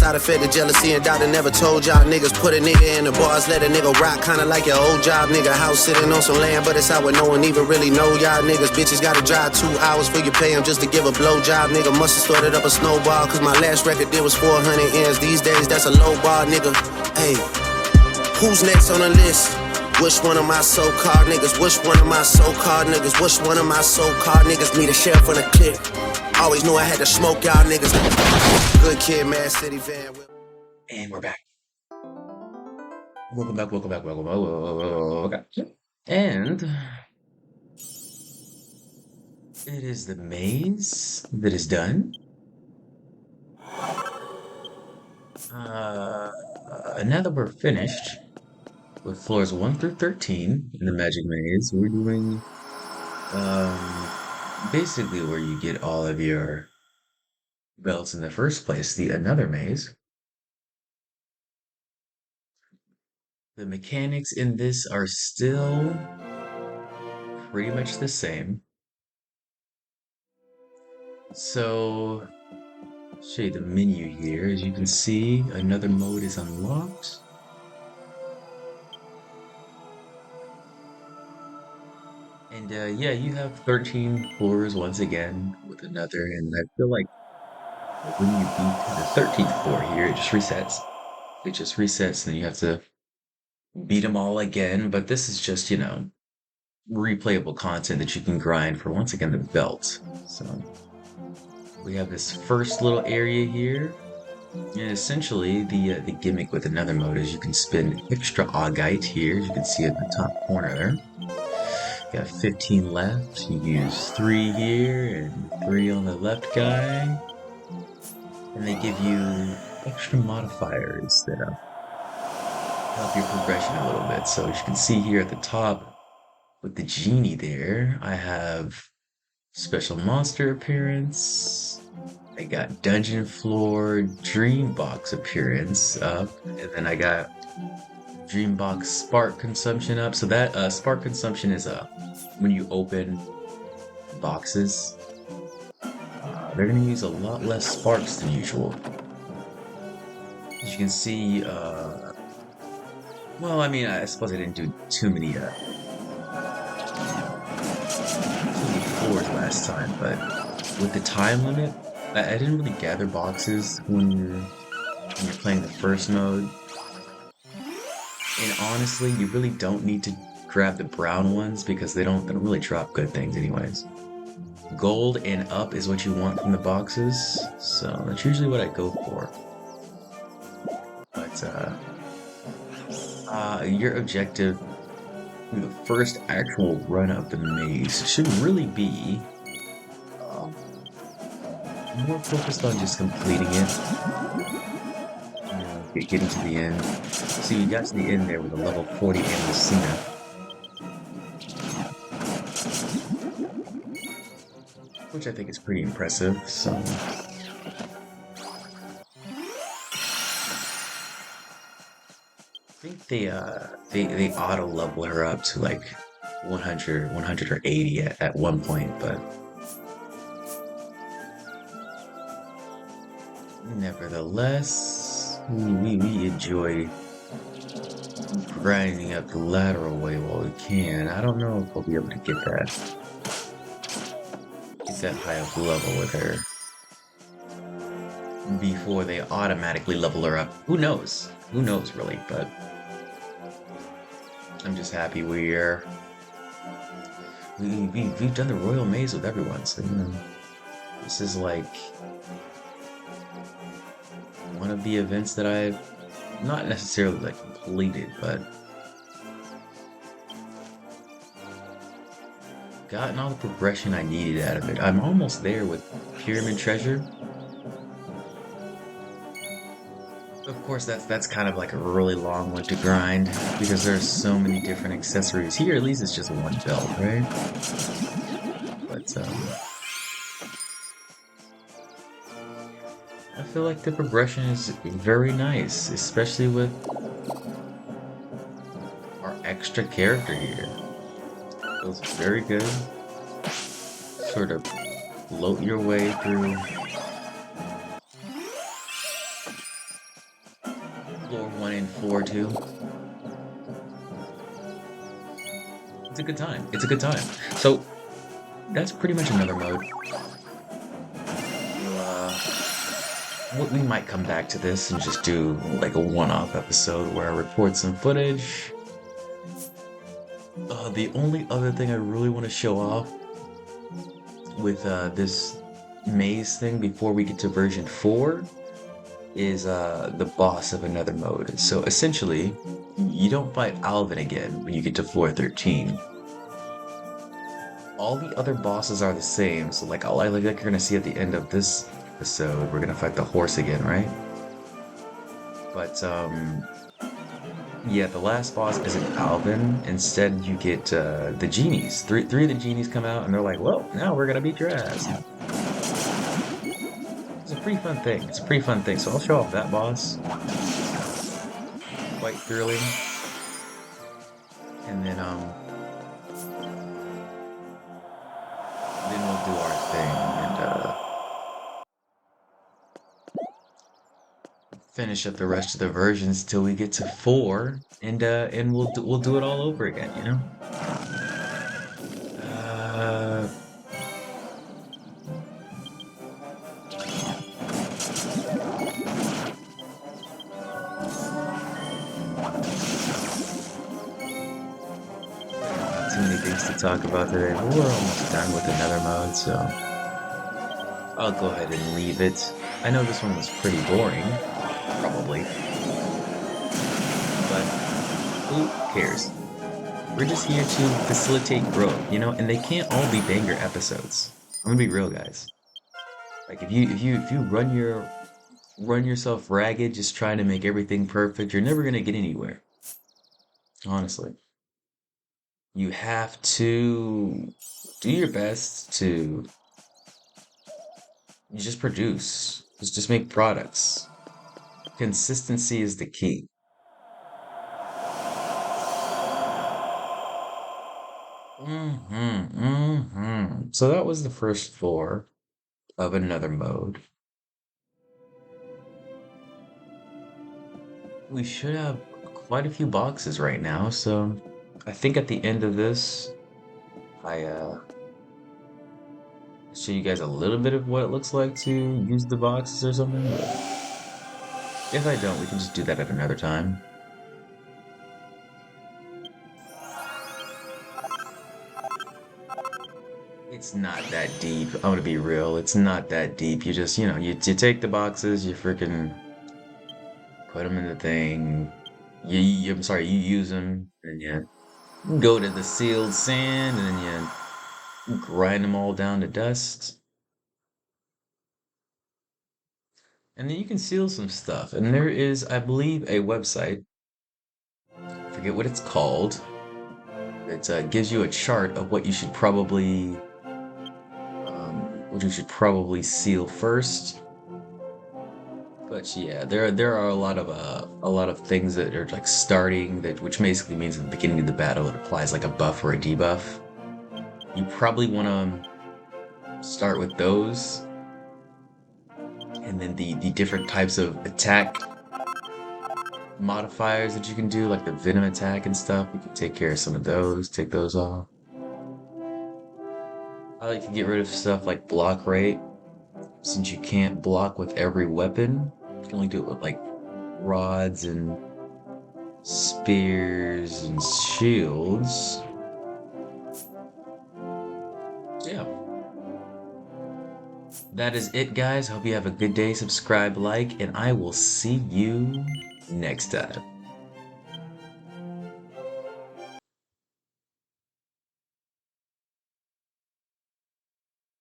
side effect of jealousy and doubt. I never told y'all niggas put a nigga in the bars, let a nigga rock, kinda like your old job, nigga. House sitting on some land, but it's out where no one even really know y'all niggas. Bitches gotta drive 2 hours for you pay them just to give a blowjob, nigga. Must've started up a snowball, cause my last record deal was 400 ends. These days, that's a low bar, nigga. Hey, who's next on the list? Which one of my so-called niggas? Which one of my so-called niggas? Which one of my so-called niggas need a sheriff on the clip? Always knew I had to smoke y'all niggas. Good kid, Mad City van. And we're back. Welcome back. And it is the maze that is done. Now that we're finished with floors 1 through 13 in the Magic Maze, we're doing basically where you get all of your belts in the first place, the Another Maze. The mechanics in this are still pretty much the same. So, show you the menu here. As you can see, another mode is unlocked. And yeah, you have 13 floors once again with another, and I feel like when you beat the 13th floor here, it just resets. It just resets, and then you have to beat them all again. But this is just, replayable content that you can grind for, once again, the belt. So we have this first little area here. And essentially, the gimmick with another mode is you can spend extra augite here. As you can see at the top corner there. You got 15 left. You use 3 here and 3 on the left guy. And they give you extra modifiers that help your progression a little bit. So as you can see here at the top with the genie there, I have special monster appearance. I got dungeon floor dream box appearance up, and then I got dream box spark consumption up. So that spark consumption is when you open boxes, they're gonna use a lot less sparks than usual. As you can see, well, I mean, I suppose I didn't do too many floors last time, but with the time limit, I didn't really gather boxes when you're playing the first mode. And honestly, you really don't need to grab the brown ones because they don't really drop good things anyways. Gold and up is what you want from the boxes, so that's usually what I go for. But your objective, the first actual run of the maze, should really be more focused on just completing it, getting to the end. So you got to the end there with a level 40 Amazina. Which I think is pretty impressive, so... I think they auto level her up to like 100 or 80 at one point, but nevertheless, we enjoy grinding up the lateral way while we can. I don't know if we'll be able to get that high of level with her before they automatically level her up. Who knows? Who knows, really? But I'm just happy we've done the Royal Maze with everyone. So this is like one of the events that I've not necessarily like completed, but gotten all the progression I needed out of it. I'm almost there with Pyramid Treasure. Of course, that's kind of like a really long one to grind because there's so many different accessories. Here, at least it's just one belt, right? But I feel like the progression is very nice, especially with our extra character here. Feels very good. Sort of float your way through Floor 1 and floor 2. It's a good time. It's a good time. So that's pretty much another mode. We might come back to this and just do like a one-off episode where I report some footage. The only other thing I really want to show off with this maze thing before we get to version 4 is the boss of another mode. So essentially, you don't fight Alvin again when you get to floor 13. All the other bosses are the same, so like you're gonna see at the end of this episode, we're gonna fight the horse again, right? But yeah, the last boss isn't Alvin. Instead, you get the genies. Three of the genies come out, and they're like, "Well, now we're gonna beat your ass." It's a pretty fun thing. It's a pretty fun thing. So I'll show off that boss. Quite thrilling. And then we'll do our thing and finish up the rest of the versions till we get to 4, and we'll do it all over again, you know. Too many things to talk about today, but we're almost done with another mode, so I'll go ahead and leave it. I know this one was pretty boring, probably, but who cares? We're just here to facilitate growth, you know, and they can't all be banger episodes. I'm gonna be real, guys. Like if you run yourself ragged just trying to make everything perfect, you're never gonna get anywhere. Honestly. You have to do your best to just produce. Just make products. Consistency is the key. So that was the first floor of another mode. We should have quite a few boxes right now, so I think at the end of this, I show you guys a little bit of what it looks like to use the boxes or something. But if I don't, we can just do that at another time. It's not that deep. I'm gonna be real. It's not that deep. You just, you take the boxes, you freaking put them in the thing. I'm sorry, you use them, and you go to the sealed sand, and then you grind them all down to dust. And then you can seal some stuff. And there is, I believe, a website. I forget what it's called. It gives you a chart of what you should probably seal first. But yeah, there are a lot of things that are like starting which basically means at the beginning of the battle it applies like a buff or a debuff. You probably want to start with those, and then the different types of attack modifiers that you can do, like the venom attack and stuff. You can take care of some of those, take those off. I like to get rid of stuff like block rate, since you can't block with every weapon. You can only do it with like rods and spears and shields. Yeah. That is it, guys. Hope you have a good day. Subscribe, like, and I will see you next time.